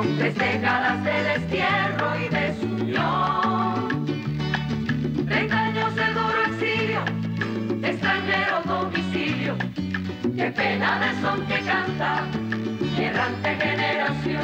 3 décadas de destierro y desunión, 30 años de duro exilio, extranjero domicilio, qué pena de son que canta mi errante generación.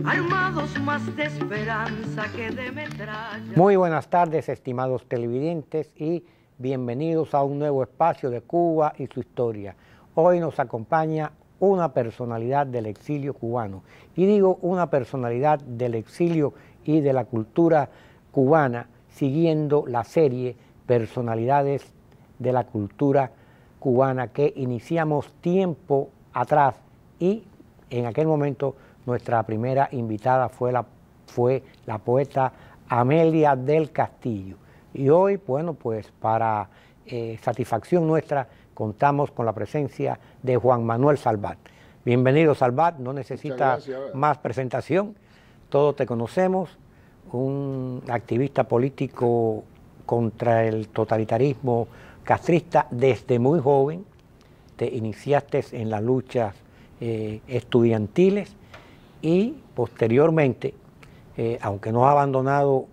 Armados más de esperanza que de metralla. Muy buenas tardes, estimados televidentes, y bienvenidos a un nuevo espacio de Cuba y su historia. Hoy nos acompaña una personalidad del exilio cubano, y digo una personalidad del exilio y de la cultura cubana, siguiendo la serie Personalidades de la Cultura Cubana que iniciamos tiempo atrás, y en aquel momento nuestra primera invitada fue la poeta Amelia del Castillo. Y hoy, bueno, pues para satisfacción nuestra, contamos con la presencia de Juan Manuel Salvat. Bienvenido, Salvat, no necesitas más presentación, todos te conocemos, un activista político contra el totalitarismo castrista desde muy joven, te iniciaste en las luchas estudiantiles y posteriormente, aunque no has abandonado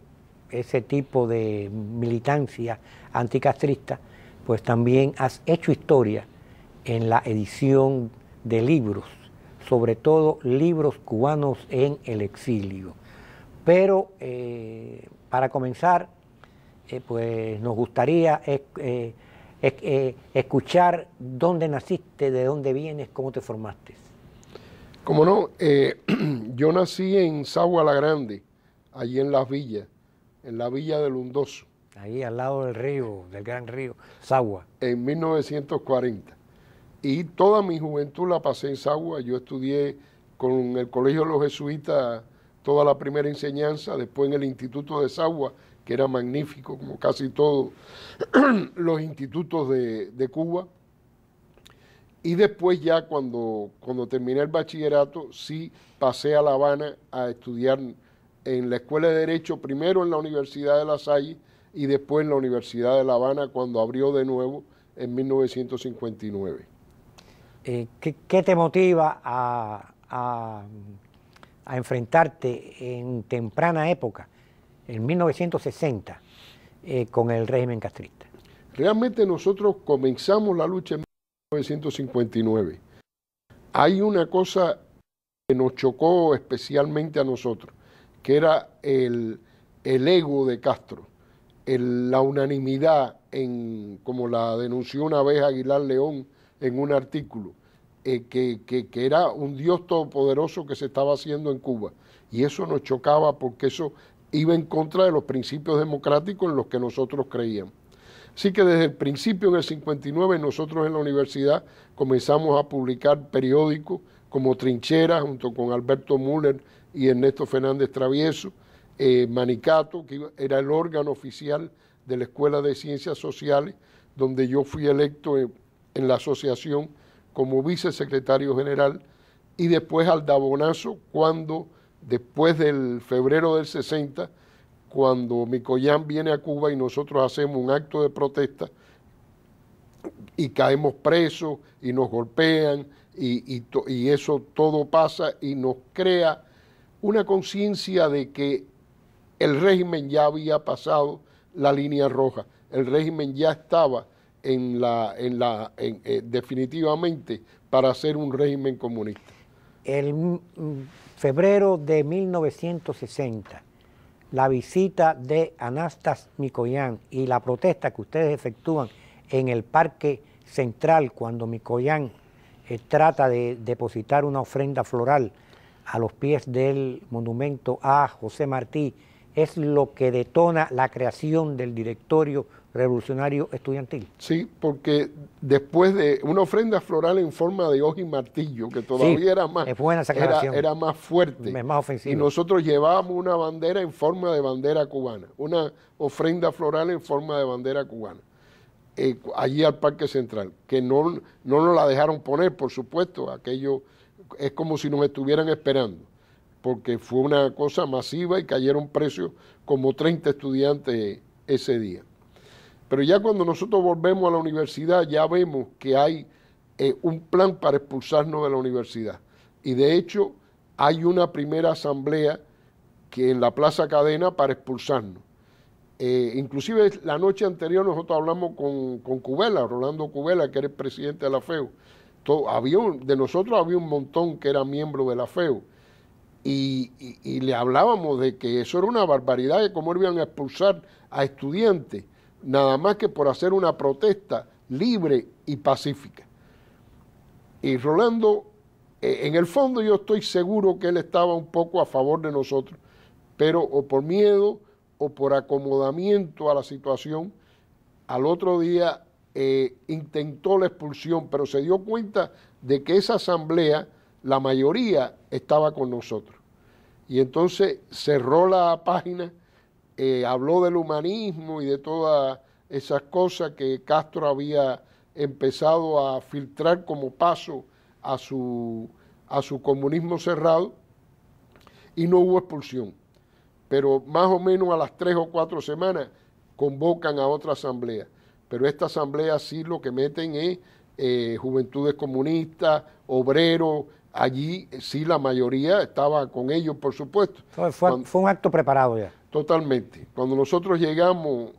ese tipo de militancia anticastrista, pues también has hecho historia en la edición de libros, sobre todo libros cubanos en el exilio. Pero para comenzar, pues nos gustaría escuchar dónde naciste, de dónde vienes, cómo te formaste. Como no, yo nací en Sagua la Grande, allí en Las Villas, en la villa de Lundoso. Ahí al lado del río, del gran río, Sagua. En 1940. Y toda mi juventud la pasé en Sagua. Yo estudié con el Colegio de los Jesuitas toda la primera enseñanza, después en el Instituto de Sagua, que era magnífico, como casi todos los institutos de Cuba. Y después ya cuando terminé el bachillerato, sí pasé a La Habana a estudiar en la Escuela de Derecho, primero en la Universidad de La Salle y después en la Universidad de La Habana cuando abrió de nuevo en 1959. ¿Qué te motiva a enfrentarte en temprana época, en 1960, con el régimen castrista? Realmente nosotros comenzamos la lucha en 1959. Hay una cosa que nos chocó especialmente a nosotros, que era el ego de Castro, la unanimidad, como la denunció una vez Aguilar León en un artículo, que era un Dios todopoderoso que se estaba haciendo en Cuba. Y eso nos chocaba porque eso iba en contra de los principios democráticos en los que nosotros creíamos. Así que desde el principio, en el 59, nosotros en la universidad comenzamos a publicar periódicos como Trinchera, junto con Alberto Müller y Ernesto Fernández Travieso, Manicato, que era el órgano oficial de la Escuela de Ciencias Sociales, donde yo fui electo en la asociación como vicesecretario general, y después Aldabonazo, cuando después del febrero del 60, cuando Mikoyan viene a Cuba y nosotros hacemos un acto de protesta y caemos presos y nos golpean y eso todo pasa y nos crea una conciencia de que el régimen ya había pasado la línea roja, el régimen ya estaba definitivamente para ser un régimen comunista. El febrero de 1960, la visita de Anastas Mikoyan y la protesta que ustedes efectúan en el Parque Central cuando Mikoyan trata de depositar una ofrenda floral a los pies del monumento a José Martí, es lo que detona la creación del Directorio Revolucionario Estudiantil. Sí, porque después de una ofrenda floral en forma de hoja y martillo, que todavía sí, era más, es buena esa aclaración, era más fuerte, es más ofensiva. Y nosotros llevábamos una bandera en forma de bandera cubana, una ofrenda floral en forma de bandera cubana, allí al Parque Central, que no nos la dejaron poner, por supuesto, aquello es como si nos estuvieran esperando, porque fue una cosa masiva y cayeron presos como 30 estudiantes ese día. Pero ya cuando nosotros volvemos a la universidad ya vemos que hay un plan para expulsarnos de la universidad. Y de hecho hay una primera asamblea que en la Plaza Cadena para expulsarnos. Inclusive la noche anterior nosotros hablamos con Cubela, Rolando Cubela, que era el presidente de la FEU. De nosotros había un montón que era miembro de la FEU. Y le hablábamos de que eso era una barbaridad, de cómo iban a expulsar a estudiantes, nada más que por hacer una protesta libre y pacífica. Y Rolando, en el fondo yo estoy seguro que él estaba un poco a favor de nosotros, pero o por miedo o por acomodamiento a la situación, al otro día intentó la expulsión, pero se dio cuenta de que esa asamblea, la mayoría estaba con nosotros. Y entonces cerró la página, habló del humanismo y de todas esas cosas que Castro había empezado a filtrar como paso a su comunismo cerrado, y no hubo expulsión. Pero más o menos a las 3 o 4 semanas convocan a otra asamblea. Pero esta asamblea sí lo que meten es juventudes comunistas, obreros. Allí sí la mayoría estaba con ellos, por supuesto. Fue un acto preparado ya. Totalmente. Cuando nosotros llegamos,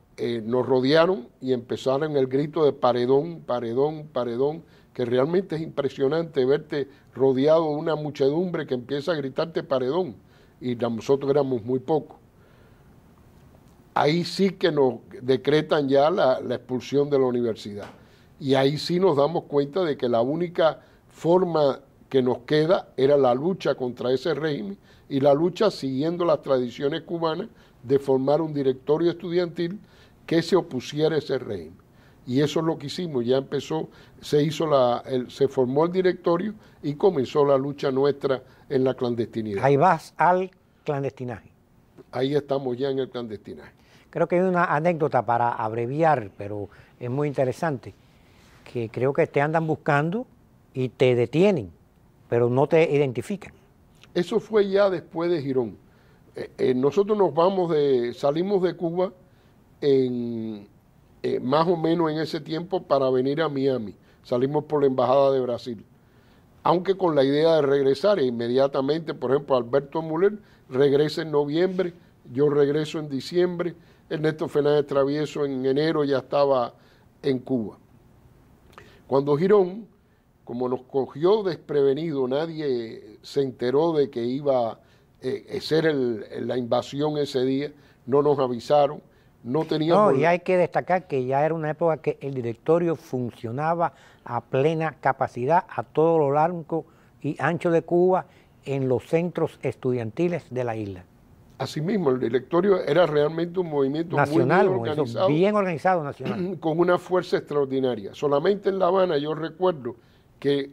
nos rodearon y empezaron el grito de paredón, paredón, paredón, que realmente es impresionante verte rodeado de una muchedumbre que empieza a gritarte paredón, y nosotros éramos muy pocos. Ahí sí que nos decretan ya la expulsión de la universidad. Y ahí sí nos damos cuenta de que la única forma que nos queda era la lucha contra ese régimen, y la lucha siguiendo las tradiciones cubanas de formar un directorio estudiantil que se opusiera a ese régimen. Y eso es lo que hicimos. Ya empezó, se formó el directorio y comenzó la lucha nuestra en la clandestinidad. Ahí vas al clandestinaje. Ahí estamos ya en el clandestinaje. Creo que hay una anécdota para abreviar, pero es muy interesante, que creo que te andan buscando y te detienen, pero no te identifican. Eso fue ya después de Girón. Nosotros salimos de Cuba más o menos en ese tiempo para venir a Miami. Salimos por la Embajada de Brasil. Aunque con la idea de regresar inmediatamente, por ejemplo, Alberto Müller regresa en noviembre, yo regreso en diciembre, Ernesto Fernández Travieso en enero ya estaba en Cuba. Cuando Girón, como nos cogió desprevenido, nadie se enteró de que iba a ser la invasión ese día, no nos avisaron, no teníamos... No, y hay que destacar que ya era una época que el directorio funcionaba a plena capacidad a todo lo largo y ancho de Cuba en los centros estudiantiles de la isla. Asimismo, el directorio era realmente un movimiento nacional, muy organizado, bien organizado nacional. Con una fuerza extraordinaria. Solamente en La Habana yo recuerdo que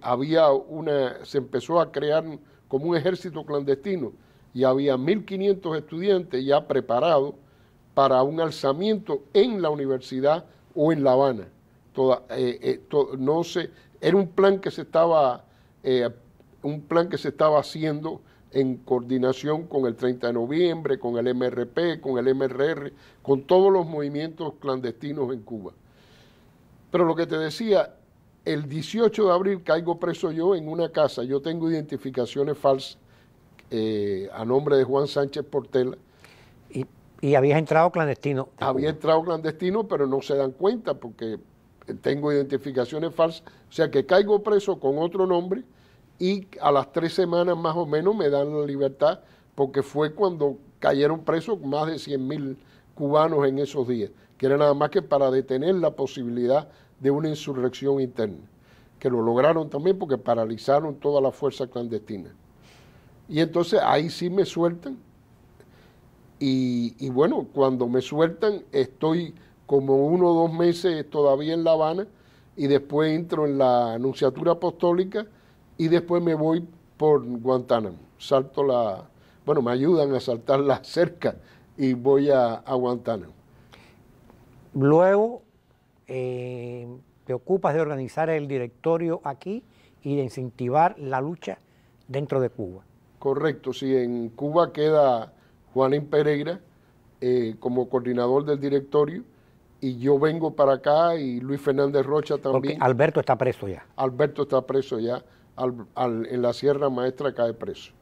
se empezó a crear como un ejército clandestino y había 1.500 estudiantes ya preparados para un alzamiento en la universidad o en La Habana. Era un plan que se estaba haciendo en coordinación con el 30 de noviembre, con el MRP, con el MRR, con todos los movimientos clandestinos en Cuba. Pero lo que te decía, el 18 de abril caigo preso yo en una casa. Yo tengo identificaciones falsas a nombre de Juan Sánchez Portela. Y habías entrado clandestino. Había entrado clandestino, pero no se dan cuenta porque tengo identificaciones falsas. O sea que caigo preso con otro nombre y a las 3 semanas más o menos me dan la libertad, porque fue cuando cayeron presos más de 100.000 cubanos en esos días, que era nada más que para detener la posibilidad de una insurrección interna, que lo lograron también porque paralizaron toda la fuerza clandestina. Y entonces ahí sí me sueltan, y bueno, cuando me sueltan estoy como 1 o 2 meses todavía en La Habana, y después entro en la Nunciatura Apostólica, y después me voy por Guantánamo. Me ayudan a saltar la cerca y voy a Guantánamo. Luego te ocupas de organizar el directorio aquí y de incentivar la lucha dentro de Cuba. Correcto, sí, en Cuba queda Juanín Pereira como coordinador del directorio, y yo vengo para acá y Luis Fernández Rocha Porque también. Alberto está preso ya. Alberto está preso ya, en la Sierra Maestra cae preso.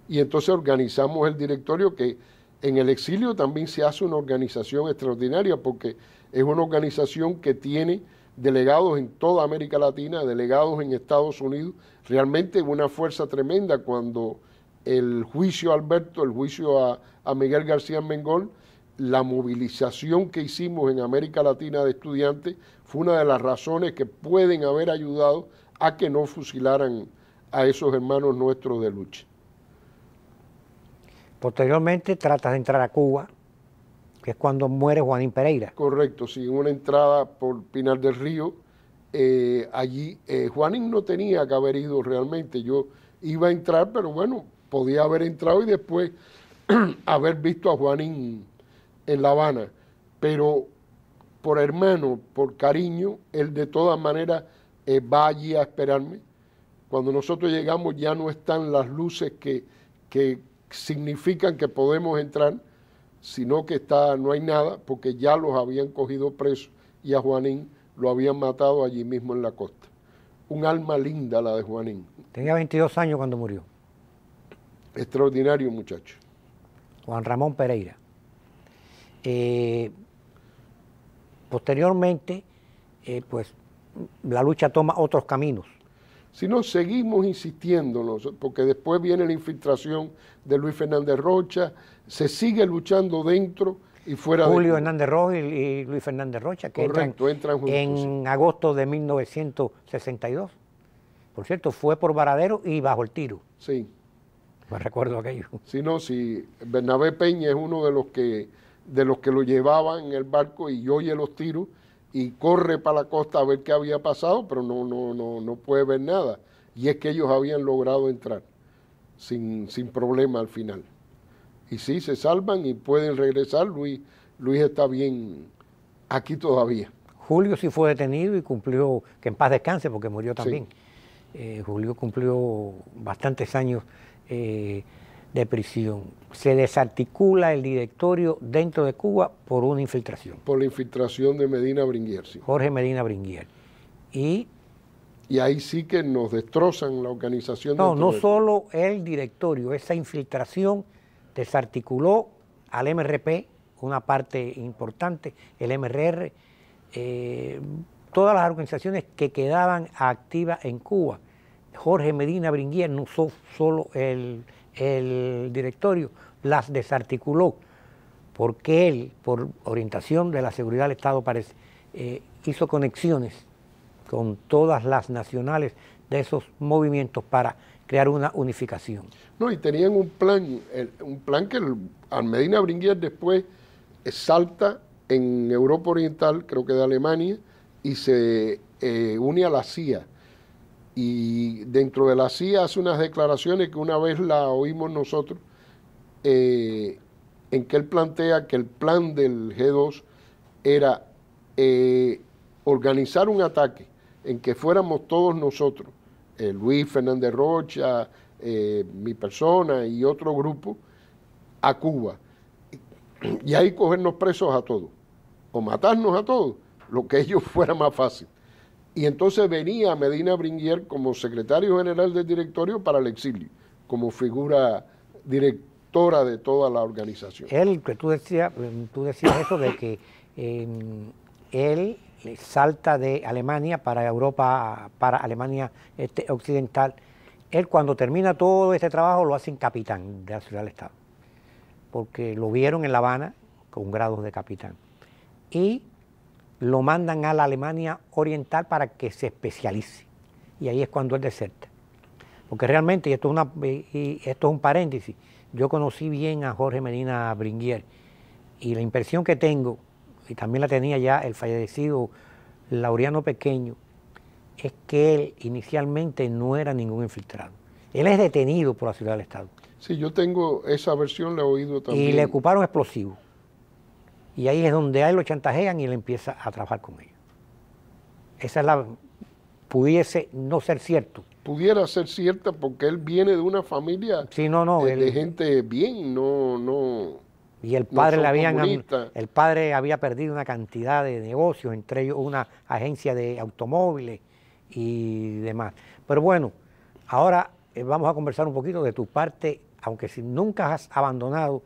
Y entonces organizamos el directorio, que en el exilio también se hace una organización extraordinaria, porque es una organización que tiene delegados en toda América Latina, delegados en Estados Unidos, realmente una fuerza tremenda. Cuando el juicio a Alberto, el juicio a Miguel García Mengol, la movilización que hicimos en América Latina de estudiantes fue una de las razones que pueden haber ayudado a que no fusilaran a esos hermanos nuestros de lucha. Posteriormente tratas de entrar a Cuba, que es cuando muere Juanín Pereira. Correcto, sí, una entrada por Pinar del Río. Allí Juanín no tenía que haber ido realmente. Yo iba a entrar, pero bueno, podía haber entrado y después haber visto a Juanín en La Habana. Pero por hermano, por cariño, él de todas maneras va allí a esperarme. Cuando nosotros llegamos ya no están las luces que significan que podemos entrar, sino que no hay nada, porque ya los habían cogido presos y a Juanín lo habían matado allí mismo en la costa. Un alma linda la de Juanín. Tenía 22 años cuando murió. Extraordinario muchacho. Juan Ramón Pereira. Posteriormente, pues la lucha toma otros caminos. Si no, seguimos insistiéndonos, porque después viene la infiltración de Luis Fernández Rocha, se sigue luchando dentro y fuera de Julio Cuba. Hernández Rojo y Luis Fernández Rocha, que Correcto, entran juntos, en agosto de 1962. Por cierto, fue por Varadero y bajo el tiro. Sí. Me recuerdo aquello. Si no, si Bernabé Peña es uno de los que lo llevaban en el barco y oye los tiros y corre para la costa a ver qué había pasado, pero no puede ver nada. Y es que ellos habían logrado entrar sin problema al final. Y sí, se salvan y pueden regresar. Luis está bien aquí todavía. Julio sí fue detenido y cumplió, que en paz descanse porque murió también. Sí. Julio cumplió bastantes años de prisión. Se desarticula el directorio dentro de Cuba por una infiltración. Por la infiltración de Medina Bringuier, sí. Jorge Medina Bringuier. Y ahí sí que nos destrozan la organización. No solo el directorio, esa infiltración desarticuló al MRP, una parte importante, el MRR, todas las organizaciones que quedaban activas en Cuba. Jorge Medina Bringuier no usó solo el directorio, las desarticuló, porque él, por orientación de la seguridad del Estado, parece, hizo conexiones con todas las nacionales de esos movimientos para crear una unificación. No, y tenían un plan que al Medina Bringuier después salta en Europa Oriental, creo que de Alemania, y se une a la CIA. Y dentro de la CIA hace unas declaraciones que una vez la oímos nosotros, en que él plantea que el plan del G2 era organizar un ataque en que fuéramos todos nosotros, Luis Fernández Rocha, mi persona y otro grupo, a Cuba. Y ahí cogernos presos a todos, o matarnos a todos, lo que ellos fuera más fácil. Y entonces venía Medina Bringuier como secretario general del directorio para el exilio, como figura directora de toda la organización. Él, que tú decías eso de que él salta de Alemania para Europa, para Alemania occidental. Él cuando termina todo este trabajo lo hace en capitán de la Ciudad del Estado, porque lo vieron en La Habana con grados de capitán. Y lo mandan a la Alemania Oriental para que se especialice. Y ahí es cuando él deserta. Porque realmente, y esto es un paréntesis, yo conocí bien a Jorge Medina Bringuier y la impresión que tengo, y también la tenía ya el fallecido Laureano Pequeño, es que él inicialmente no era ningún infiltrado. Él es detenido por la Ciudad del Estado. Sí, yo tengo esa versión, la he oído también. Y le ocuparon explosivos. Y ahí es donde a él lo chantajean y él empieza a trabajar con ellos. Esa es pudiese no ser cierto. Pudiera ser cierta porque él viene de una familia sí, de gente bien, no Y el no padre, son el comunistas. padre había perdido una cantidad de negocios, entre ellos una agencia de automóviles y demás. Pero bueno, ahora vamos a conversar un poquito de tu parte, aunque si nunca has abandonado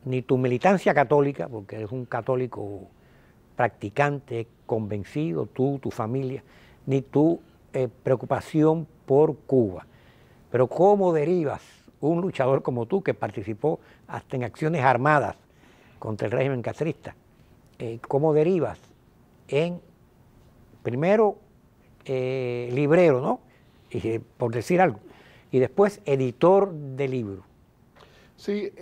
ni tu militancia católica, porque eres un católico practicante, convencido, tú, tu familia, ni tu preocupación por Cuba. Pero ¿cómo derivas un luchador como tú, que participó hasta en acciones armadas contra el régimen castrista, cómo derivas en, primero, librero, ¿no? Por decir algo, y después editor de libros? Sí,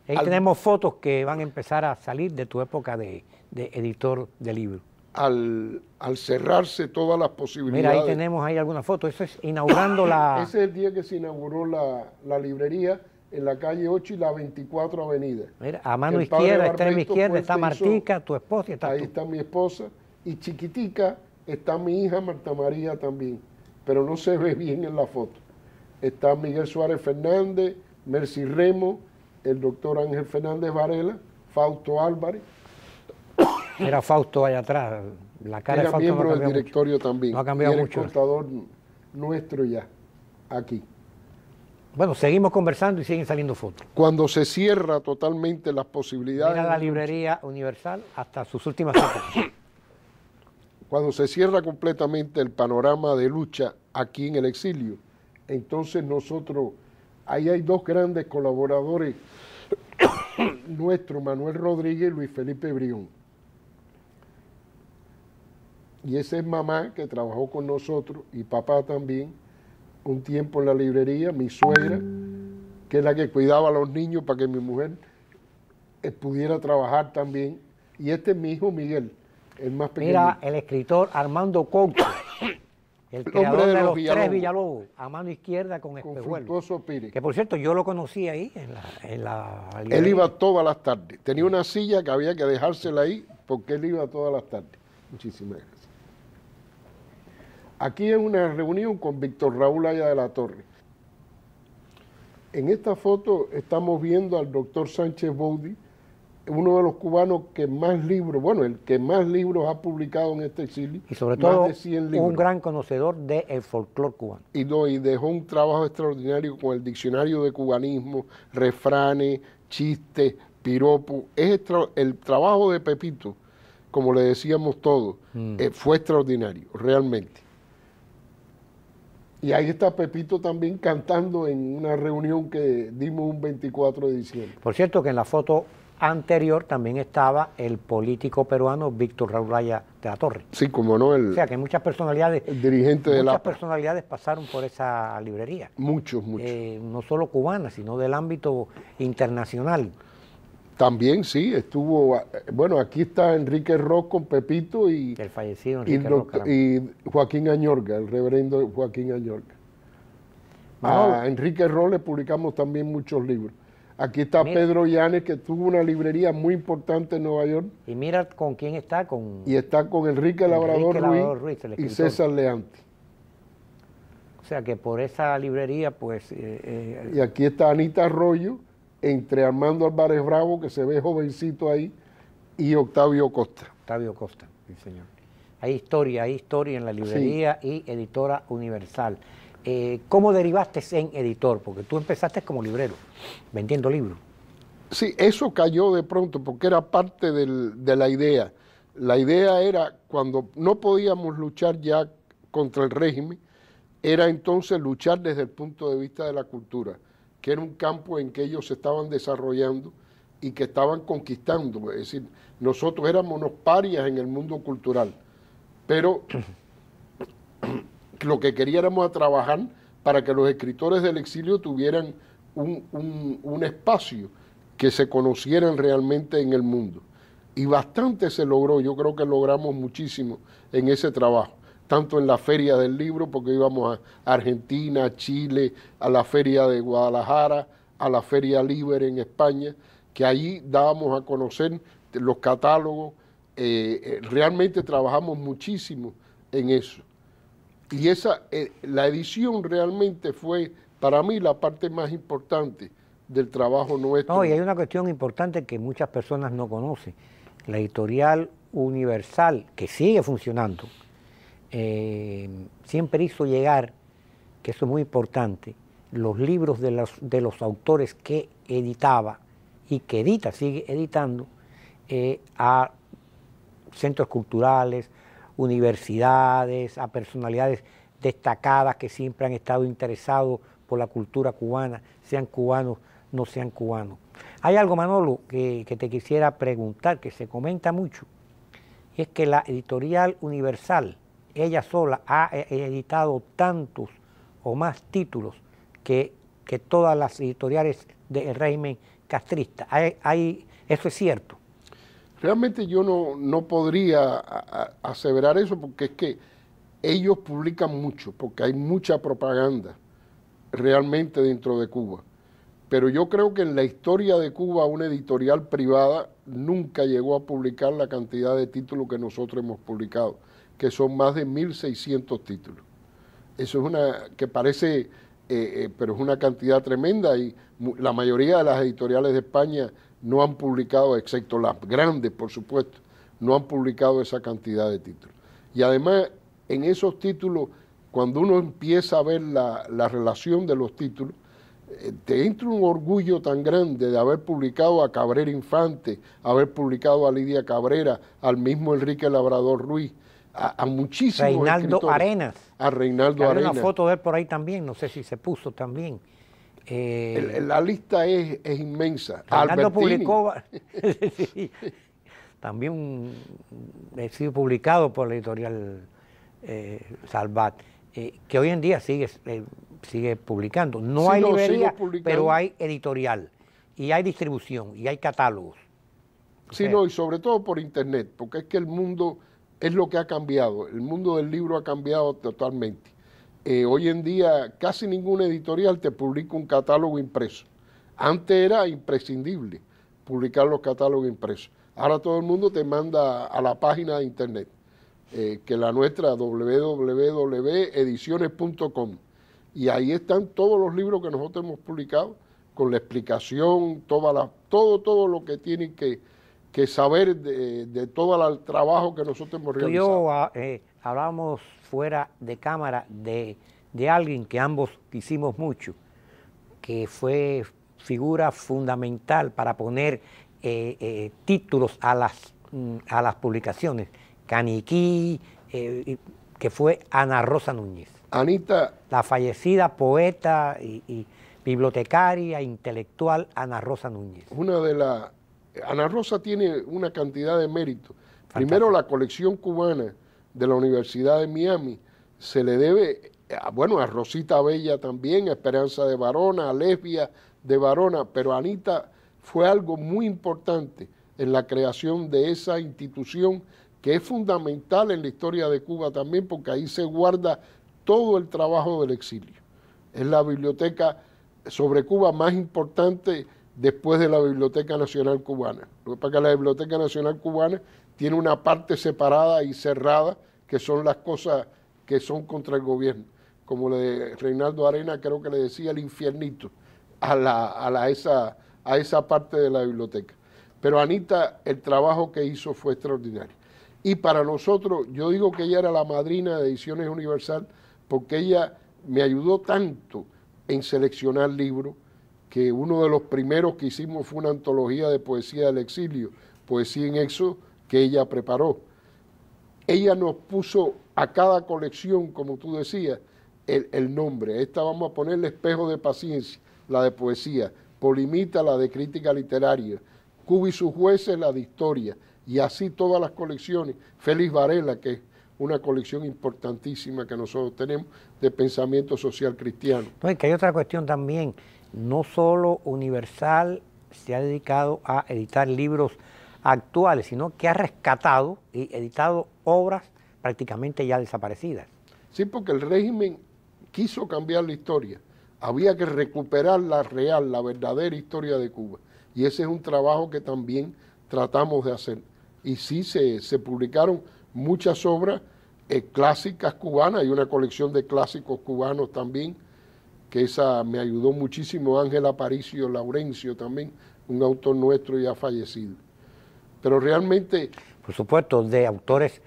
Ahí tenemos fotos que van a empezar a salir de tu época de editor de libros. al cerrarse todas las posibilidades. Mira, ahí tenemos ahí alguna foto. Eso es inaugurando la... Ese es el día que se inauguró la librería en la calle 8 y la 24 Avenida. Mira, a mano El padre izquierda, extrema Barbeto izquierda, fue el está que Martica, tu esposa, y está Ahí tú. está mi esposa, y chiquitica está mi hija Marta María también, pero no se ve bien en la foto. Está Miguel Suárez Fernández, Mercy Remo, el doctor Ángel Fernández Varela, Fausto Álvarez. Era Fausto allá atrás. La cara de Era Fausto miembro no ha del cambiado directorio mucho. también. No ha cambiado y era mucho. el contador nuestro ya, aquí. Bueno, seguimos conversando y siguen saliendo fotos. Cuando se cierra totalmente las posibilidades... Mira la librería Universal hasta sus últimas épocas. Cuando se cierra completamente el panorama de lucha aquí en el exilio, entonces nosotros, ahí hay dos grandes colaboradores nuestros, Manuel Rodríguez y Luis Felipe Brión. Y esa es mamá que trabajó con nosotros y papá también, un tiempo en la librería, mi suegra, que es la que cuidaba a los niños para que mi mujer pudiera trabajar también. Y este es mi hijo Miguel, el más pequeño. Mira, el escritor Armando Couto, el creador hombre de de los los Villalobos. tres Villalobos, a mano izquierda con con espejuelos. Fructuoso Pires. Que por cierto, yo lo conocí ahí en la Él librería. iba todas las tardes. Tenía una silla que había que dejársela ahí porque él iba todas las tardes. Muchísimas gracias. Aquí es una reunión con Víctor Raúl Haya de la Torre. En esta foto estamos viendo al doctor Sánchez Boudi, uno de los cubanos que más libros, bueno, el que más libros ha publicado en este exilio. Y sobre más todo de 100 libros. un gran conocedor del folclore cubano. Y dejó un trabajo extraordinario con el diccionario de cubanismo, refranes, chistes, piropos. El trabajo de Pepito, como le decíamos todos, fue extraordinario, realmente. Y ahí está Pepito también cantando en una reunión que dimos un 24 de diciembre. Por cierto que en la foto anterior también estaba el político peruano Víctor Raúl Haya de la Torre. Sí, como no, O sea que muchas personalidades, el dirigente de la... personalidades pasaron por esa librería. Muchos. No solo cubanas, sino del ámbito internacional. También, sí, estuvo... Bueno, aquí está Enrique Ross con Pepito y... El fallecido Enrique Roca. Y Joaquín Añorga, el reverendo Joaquín Añorga. Manolo. A Enrique Ross le publicamos también muchos libros. Aquí está Mira. Pedro Llanes, que tuvo una librería muy importante en Nueva York, Y mira con quién está, con... y está con Enrique Labrador Ruiz, el y escritor. César Leante. O sea que por esa librería, pues... Y aquí está Anita Arroyo, entre Armando Álvarez Bravo, que se ve jovencito ahí, y Octavio Costa. Octavio Costa, sí señor. Hay historia en la librería y editora Universal. ¿Cómo derivaste en editor? Porque tú empezaste como librero, vendiendo libros. Sí, eso cayó de pronto porque era parte de la idea. La idea era, cuando no podíamos luchar ya contra el régimen, era entonces luchar desde el punto de vista de la cultura, que era un campo en que ellos se estaban desarrollando y que estaban conquistando. Es decir, nosotros éramos unos parias en el mundo cultural, pero lo que queríamos era trabajar para que los escritores del exilio tuvieran un espacio, que se conocieran realmente en el mundo. Y bastante se logró, yo creo que logramos muchísimo en ese trabajo, tanto en la Feria del Libro, porque íbamos a Argentina, a Chile, a la Feria de Guadalajara, a la Feria Libre en España, que allí dábamos a conocer los catálogos, realmente trabajamos muchísimo en eso. Y la edición realmente fue, para mí, la parte más importante, del trabajo nuestro. No, y hay una cuestión importante que muchas personas no conocen. La editorial Universal, que sigue funcionando, siempre hizo llegar, que eso es muy importante, los libros de los autores que editaba y que edita, sigue editando, a centros culturales, universidades, a personalidades destacadas que siempre han estado interesados por la cultura cubana, sean cubanos, no sean cubanos. Hay algo, Manolo, que te quisiera preguntar, que se comenta mucho, y es que la editorial Universal, ella sola, ha editado tantos o más títulos que todas las editoriales del régimen castrista. ¿Eso es cierto? Realmente yo no podría aseverar eso, porque es que ellos publican mucho, porque hay mucha propaganda realmente dentro de Cuba. Pero yo creo que en la historia de Cuba una editorial privada nunca llegó a publicar la cantidad de títulos que nosotros hemos publicado, que son más de 1.600 títulos. Eso es una que parece, pero es una cantidad tremenda, y la mayoría de las editoriales de España no han publicado, excepto las grandes, por supuesto, no han publicado esa cantidad de títulos. Y además, en esos títulos, cuando uno empieza a ver la relación de los títulos, te entra un orgullo tan grande de haber publicado a Cabrera Infante, haber publicado a Lidia Cabrera, al mismo Enrique Labrador Ruiz, a muchísimos Reinaldo escritores. Arenas. A Reinaldo Arenas. Hay una foto de él por ahí también, no sé si se puso también. La lista es inmensa. Reinaldo Albertini. publicó, sí, también ha sido publicado por la editorial Salvat, que hoy en día sigue publicando. No Sí, hay no, librería, sigo publicando. pero hay editorial, y hay distribución, y hay catálogos. Sí, no, y sobre todo por internet, porque es que el mundo es lo que ha cambiado. El mundo del libro ha cambiado totalmente. Hoy en día casi ninguna editorial te publica un catálogo impreso. Antes era imprescindible publicar los catálogos impresos. Ahora todo el mundo te manda a la página de internet, que la nuestra, www.ediciones.com. Y ahí están todos los libros que nosotros hemos publicado, con la explicación, todo lo que tienen que saber de todo el trabajo que nosotros hemos realizado. Tú y yo hablábamos fuera de cámara de alguien que ambos quisimos mucho, que fue figura fundamental para poner títulos a las publicaciones, Caniquí, que fue Ana Rosa Núñez. Anita, La fallecida poeta y bibliotecaria, intelectual Ana Rosa Núñez. Ana Rosa tiene una cantidad de méritos. Primero, la colección cubana de la Universidad de Miami se le debe, a Rosita Bella también, a Esperanza de Varona, a Lesbia de Varona, pero Anita fue algo muy importante en la creación de esa institución, que es fundamental en la historia de Cuba también, porque ahí se guarda todo el trabajo del exilio. Es la biblioteca sobre Cuba más importante después de la Biblioteca Nacional Cubana. Lo que pasa es que la Biblioteca Nacional Cubana tiene una parte separada y cerrada, que son las cosas que son contra el gobierno. Como Reinaldo Arenas creo que le decía el infiernito a esa parte de la biblioteca. Pero Anita, el trabajo que hizo fue extraordinario. Y para nosotros, yo digo que ella era la madrina de Ediciones Universal, porque ella me ayudó tanto en seleccionar libros, que uno de los primeros que hicimos fue una antología de poesía del exilio, Poesía en Éxodo, que ella preparó. Ella nos puso a cada colección, como tú decías, el nombre. Esta vamos a ponerle Espejo de Paciencia, la de poesía, Polimita, la de crítica literaria, Cuba y sus jueces, la de historia, y así todas las colecciones. Félix Varela, que es una colección importantísima que nosotros tenemos de pensamiento social cristiano. No, y que hay otra cuestión también. No solo Universal se ha dedicado a editar libros actuales, sino que ha rescatado y editado obras prácticamente ya desaparecidas. Sí, porque el régimen quiso cambiar la historia. Había que recuperar la real, la verdadera historia de Cuba. Y ese es un trabajo que también tratamos de hacer. Y sí, se publicaron muchas obras clásicas cubanas, hay una colección de clásicos cubanos también, que esa me ayudó muchísimo, Ángel Aparicio Laurencio también, un autor nuestro ya fallecido. Pero realmente... Por supuesto, de autores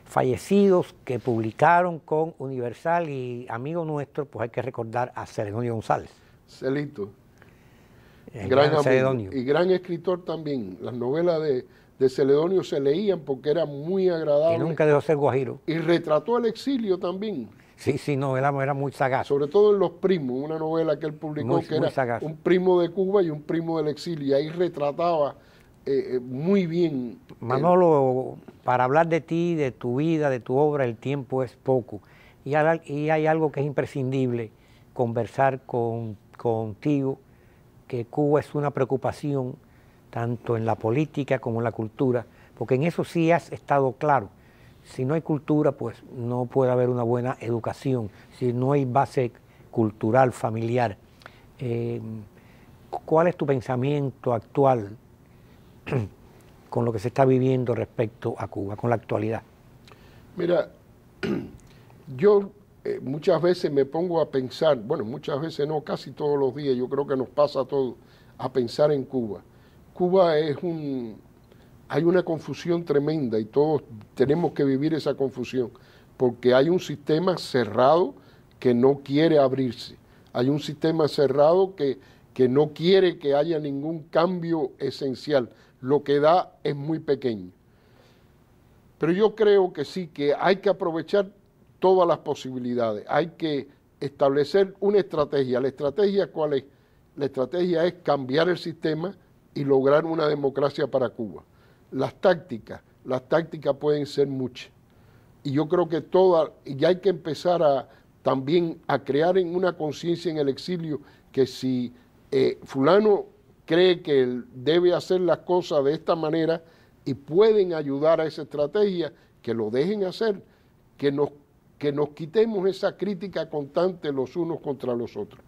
fallecidos que publicaron con Universal, y amigo nuestro, pues hay que recordar a Celedonio González. Celito. Gran amigo. Celedonio. Y gran escritor también. Las novelas de Celedonio se leían porque era muy agradable. Que nunca dejó de ser guajiro. Y retrató el exilio también. Sí, sí, no, era muy sagaz. Sobre todo en Los Primos, una novela que él publicó que era sagaz. Un primo de Cuba y un primo del exilio. Y ahí retrataba muy bien. Manolo, para hablar de ti, de tu vida, de tu obra, el tiempo es poco. Y hay algo que es imprescindible, conversar contigo, que Cuba es una preocupación tanto en la política como en la cultura, porque en eso sí has estado claro. Si no hay cultura, pues no puede haber una buena educación, si no hay base cultural, familiar. ¿Cuál es tu pensamiento actual con lo que se está viviendo respecto a Cuba, con la actualidad? Mira, yo muchas veces me pongo a pensar, bueno, muchas veces no, casi todos los días, yo creo que nos pasa a todos, a pensar en Cuba. Cuba hay una confusión tremenda y todos tenemos que vivir esa confusión, porque hay un sistema cerrado que no quiere abrirse, hay un sistema cerrado que no quiere que haya ningún cambio esencial, lo que da es muy pequeño. Pero yo creo que sí, que hay que aprovechar todas las posibilidades, hay que establecer una estrategia. ¿La estrategia cuál es? La estrategia es cambiar el sistema y lograr una democracia para Cuba. Las tácticas pueden ser muchas. Y yo creo que ya hay que empezar también a crear en una conciencia en el exilio que si fulano cree que él debe hacer las cosas de esta manera y pueden ayudar a esa estrategia, que lo dejen hacer, que nos quitemos esa crítica constante los unos contra los otros,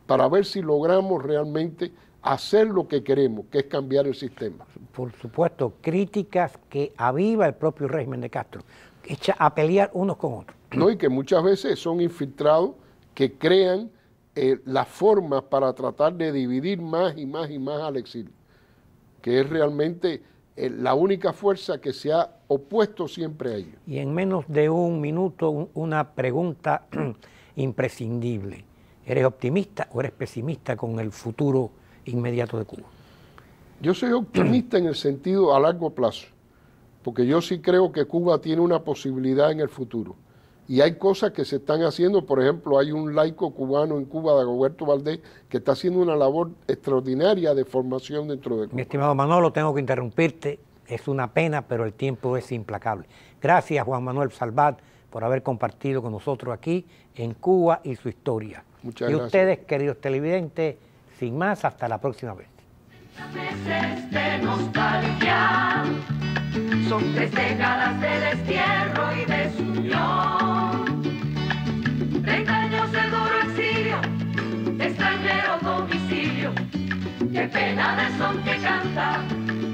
para ver si logramos realmente hacer lo que queremos, que es cambiar el sistema. Por supuesto, críticas que aviva el propio régimen de Castro, echa a pelear unos con otros. No, y que muchas veces son infiltrados que crean las formas para tratar de dividir más y más y más al exilio, que es realmente la única fuerza que se ha opuesto siempre a ellos. Y en menos de un minuto, una pregunta imprescindible. ¿Eres optimista o eres pesimista con el futuro inmediato de Cuba? Yo soy optimista en el sentido a largo plazo, porque yo sí creo que Cuba tiene una posibilidad en el futuro. Y hay cosas que se están haciendo, por ejemplo, hay un laico cubano en Cuba, Dagoberto Valdés, que está haciendo una labor extraordinaria de formación dentro de Cuba. Mi estimado Manolo, tengo que interrumpirte, es una pena, pero el tiempo es implacable. Gracias, Juan Manuel Salvat, por haber compartido con nosotros aquí en Cuba y su historia. Muchas gracias. Y ustedes, queridos televidentes, sin más, hasta la próxima vez. Meses de nostalgia, son 3 décadas de destierro y desunión, 30 años de duro exilio, extranjero domicilio, qué pena de son que canta